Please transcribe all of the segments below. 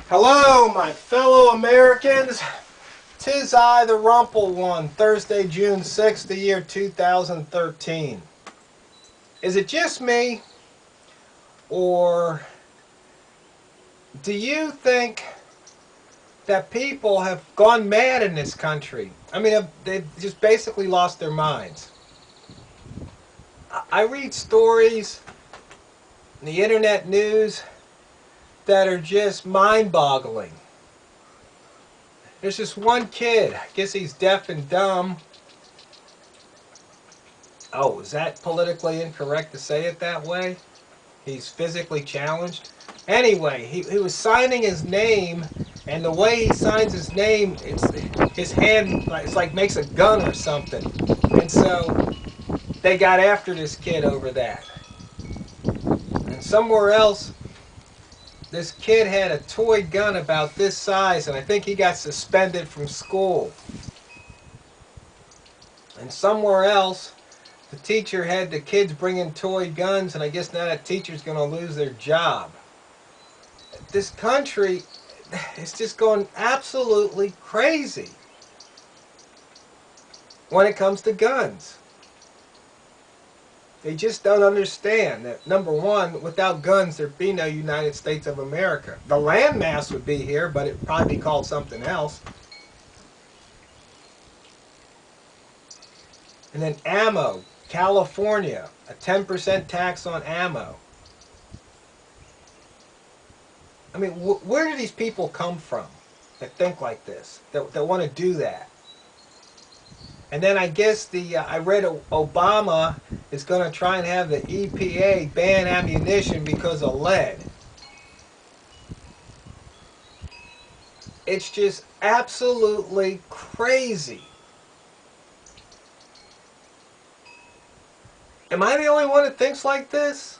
Hello, my fellow Americans. 'Tis I, the Rumpled One, Thursday, June 6th, the year 2013. Is it just me, or do you think that people have gone mad in this country? I mean, they've just basically lost their minds. I read stories in the internet news that are just mind-boggling. There's this one kid, I guess he's deaf and dumb. Oh, is that politically incorrect to say it that way? He's physically challenged? Anyway, he was signing his name, and the way he signs his name, his hand, it's like makes a gun or something. And so they got after this kid over that. And somewhere else, this kid had a toy gun about this size, and I think he got suspended from school. And somewhere else, the teacher had the kids bring in toy guns, and I guess now that teacher's going to lose their job. This country is just going absolutely crazy when it comes to guns. They just don't understand that, number one, without guns there'd be no United States of America. The landmass would be here, but it'd probably be called something else. And then ammo. California, a 10% tax on ammo. I mean, where do these people come from that think like this, that want to do that? And then I guess I read Obama is going to try and have the EPA ban ammunition because of lead. It's just absolutely crazy. Am I the only one that thinks like this?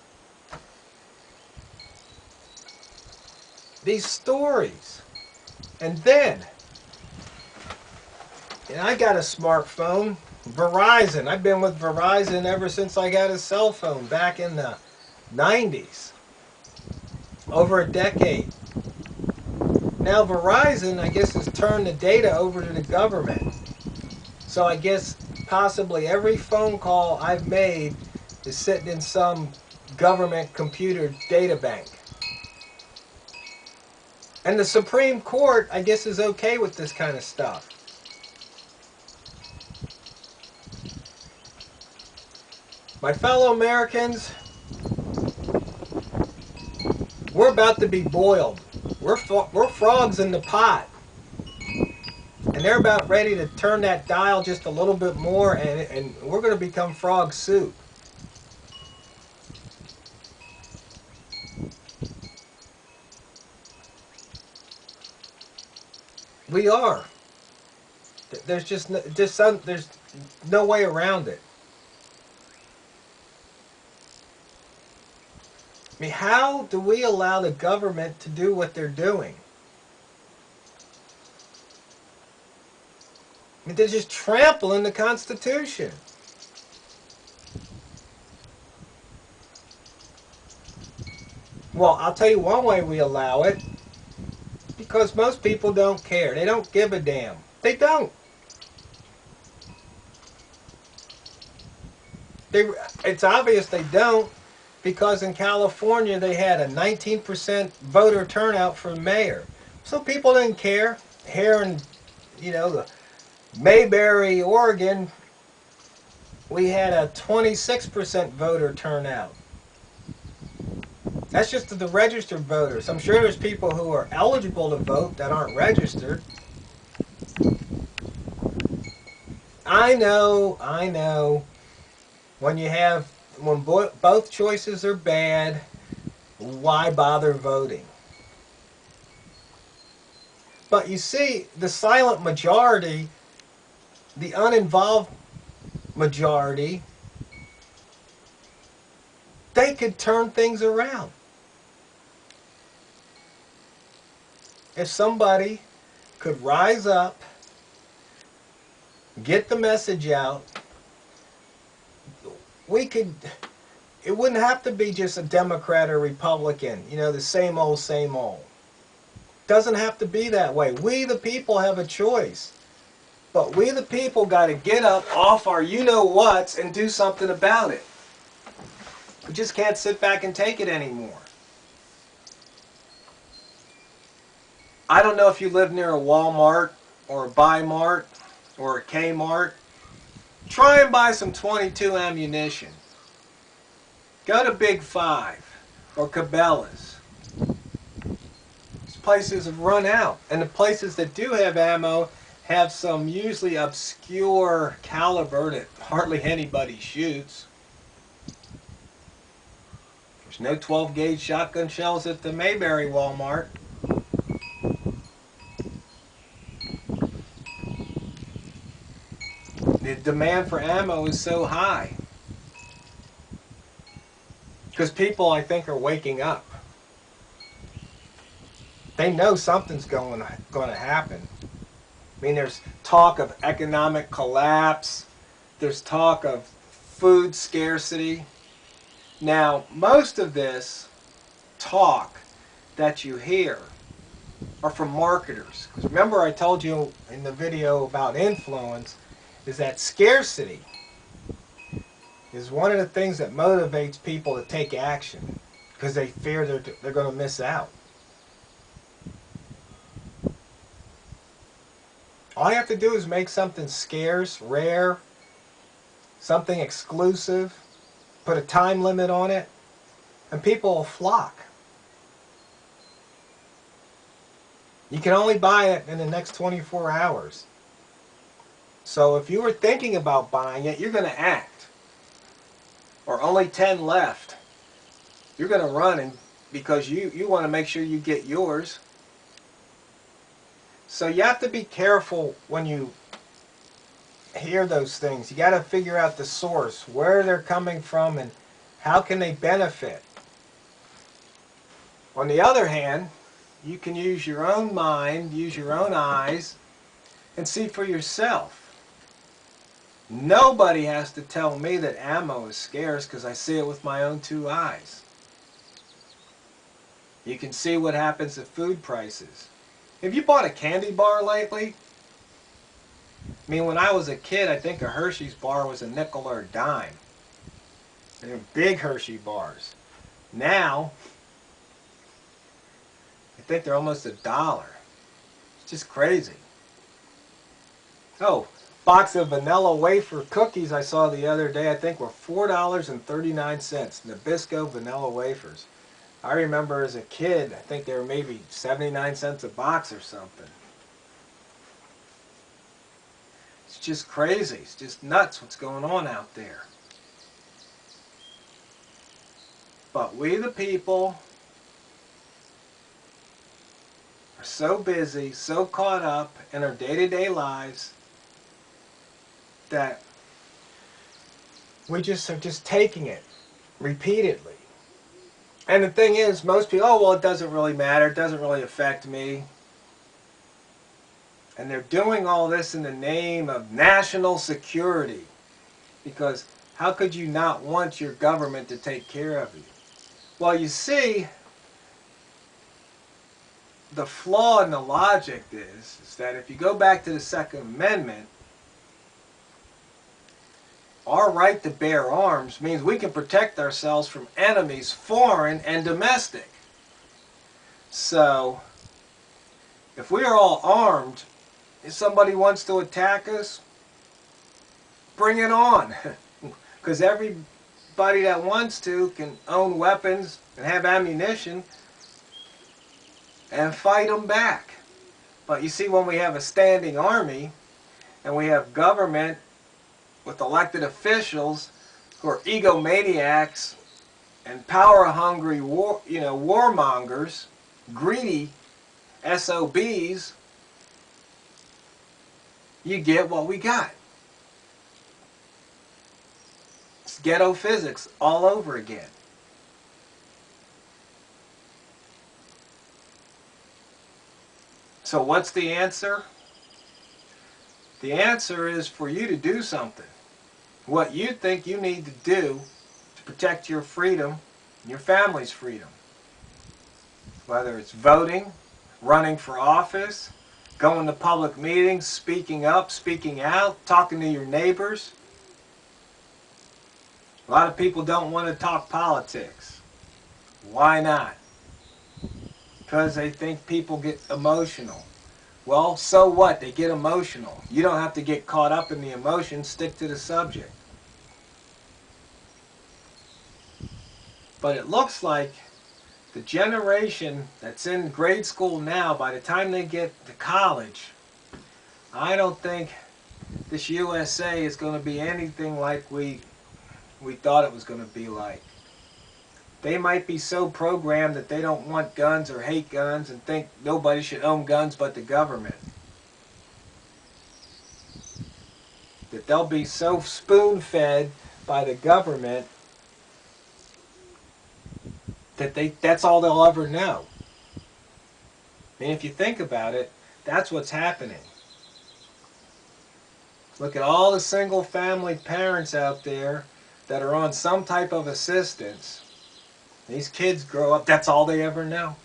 These stories. And then, I got a smartphone, Verizon. I've been with Verizon ever since I got a cell phone back in the 90s. Over a decade. Now Verizon, I guess, has turned the data over to the government. So I guess possibly every phone call I've made is sitting in some government computer data bank. And the Supreme Court, I guess, is okay with this kind of stuff. My fellow Americans, we're about to be boiled. We're frogs in the pot. And they're about ready to turn that dial just a little bit more, and we're going to become frog soup. We are. There's there's no way around it. I mean, how do we allow the government to do what they're doing? I mean, they're just trampling the Constitution. Well, I'll tell you one way we allow it. Because most people don't care. They don't give a damn. They don't. It's obvious they don't, because in California they had a 19% voter turnout for mayor. So people didn't care. Here in, the Mayberry, Oregon, we had a 26% voter turnout. That's just the registered voters. I'm sure there's people who are eligible to vote that aren't registered. I know. When both choices are bad, why bother voting? But you see, the silent majority, the uninvolved majority, they could turn things around. If somebody could rise up, get the message out, it wouldn't have to be just a Democrat or Republican, the same old, same old. Doesn't have to be that way. We the people have a choice. But we the people got to get up off our you-know-whats and do something about it. We just can't sit back and take it anymore. I don't know if you live near a Walmart or a Bi-Mart or a Kmart. Try and buy some .22 ammunition. Go to Big Five or Cabela's. These places have run out. And the places that do have ammo have some usually obscure caliber that hardly anybody shoots. There's no 12-gauge shotgun shells at the Mayberry Walmart. The demand for ammo is so high because people, I think, are waking up. They know something's going to happen. I mean, there's talk of economic collapse. There's talk of food scarcity. Now, most of this talk that you hear are from marketers. Because remember I told you in the video about influence is that scarcity is one of the things that motivates people to take action because they fear they're going to miss out. All you have to do is make something scarce, rare, something exclusive, put a time limit on it, and people will flock. You can only buy it in the next 24 hours. So if you were thinking about buying it, you're going to act. Or only 10 left. You're going to run because you want to make sure you get yours. So you have to be careful when you hear those things. You got to figure out the source, where they're coming from, and how can they benefit. On the other hand, you can use your own mind, use your own eyes, and see for yourself. Nobody has to tell me that ammo is scarce because I see it with my own two eyes. You can see what happens at food prices. Have you bought a candy bar lately? I mean, when I was a kid, I think a Hershey's bar was a nickel or a dime. They were big Hershey bars. Now, I think they're almost $1. It's just crazy. Oh, box of vanilla wafer cookies I saw the other day, I think were $4.39. Nabisco vanilla wafers. I remember as a kid, I think they were maybe 79 cents a box or something. It's just crazy. It's just nuts what's going on out there. But we the people are so busy, so caught up in our day-to-day lives that we just are just taking it repeatedly. And the thing is, most people, oh, well, it doesn't really matter. It doesn't really affect me. And they're doing all this in the name of national security. Because how could you not want your government to take care of you? Well, you see, the flaw in the logic is that if you go back to the Second Amendment, our right to bear arms means we can protect ourselves from enemies, foreign and domestic. So, if we are all armed, if somebody wants to attack us, bring it on. Because everybody that wants to can own weapons and have ammunition and fight them back. But you see, when we have a standing army and we have government with elected officials who are egomaniacs and power-hungry warmongers, greedy SOBs, you get what we got. It's ghetto physics all over again. So what's the answer? The answer is for you to do something. What you think you need to do to protect your freedom and your family's freedom. Whether it's voting, running for office, going to public meetings, speaking up, speaking out, talking to your neighbors. A lot of people don't want to talk politics. Why not? Because they think people get emotional. Well, so what? They get emotional. You don't have to get caught up in the emotion. Stick to the subject. But it looks like the generation that's in grade school now, by the time they get to college, I don't think this USA is going to be anything like we thought it was going to be like. They might be so programmed that they don't want guns or hate guns and think nobody should own guns but the government. That they'll be so spoon-fed by the government that that's all they'll ever know. I mean, if you think about it, that's what's happening. Look at all the single-family parents out there that are on some type of assistance. These kids grow up, that's all they ever know.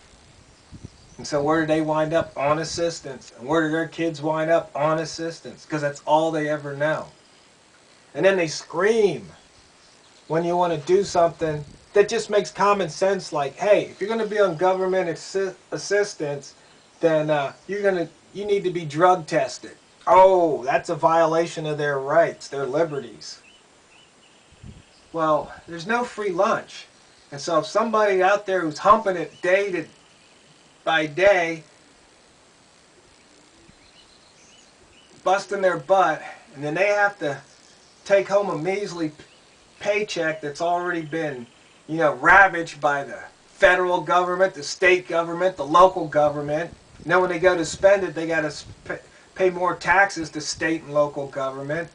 And so where do they wind up? On assistance. And where do their kids wind up? On assistance. Because that's all they ever know. And then they scream when you want to do something that just makes common sense, like, hey, if you're going to be on government assistance, then you need to be drug tested. Oh, that's a violation of their rights, their liberties. Well, there's no free lunch. And so if somebody out there who's humping it day by day, busting their butt, and then they have to take home a measly paycheck that's already been, ravaged by the federal government, the state government, the local government. And then when they go to spend it, they got to pay more taxes to state and local government.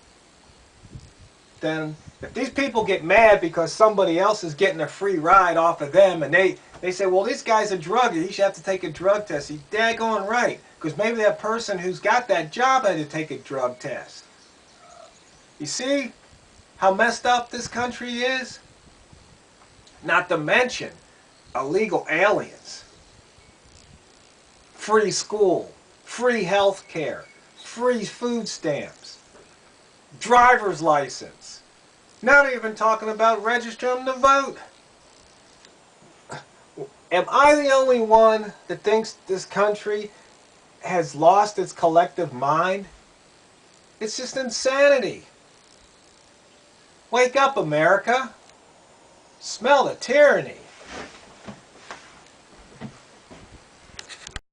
Then if these people get mad because somebody else is getting a free ride off of them, and they say, well, this guy's a druggie, he should have to take a drug test. He's daggone right, because maybe that person who's got that job had to take a drug test. You see how messed up this country is? Not to mention illegal aliens. Free school, free health care, free food stamps, driver's license. Not even talking about registering to vote. Am I the only one that thinks this country has lost its collective mind? It's just insanity. Wake up, America. Smell the tyranny.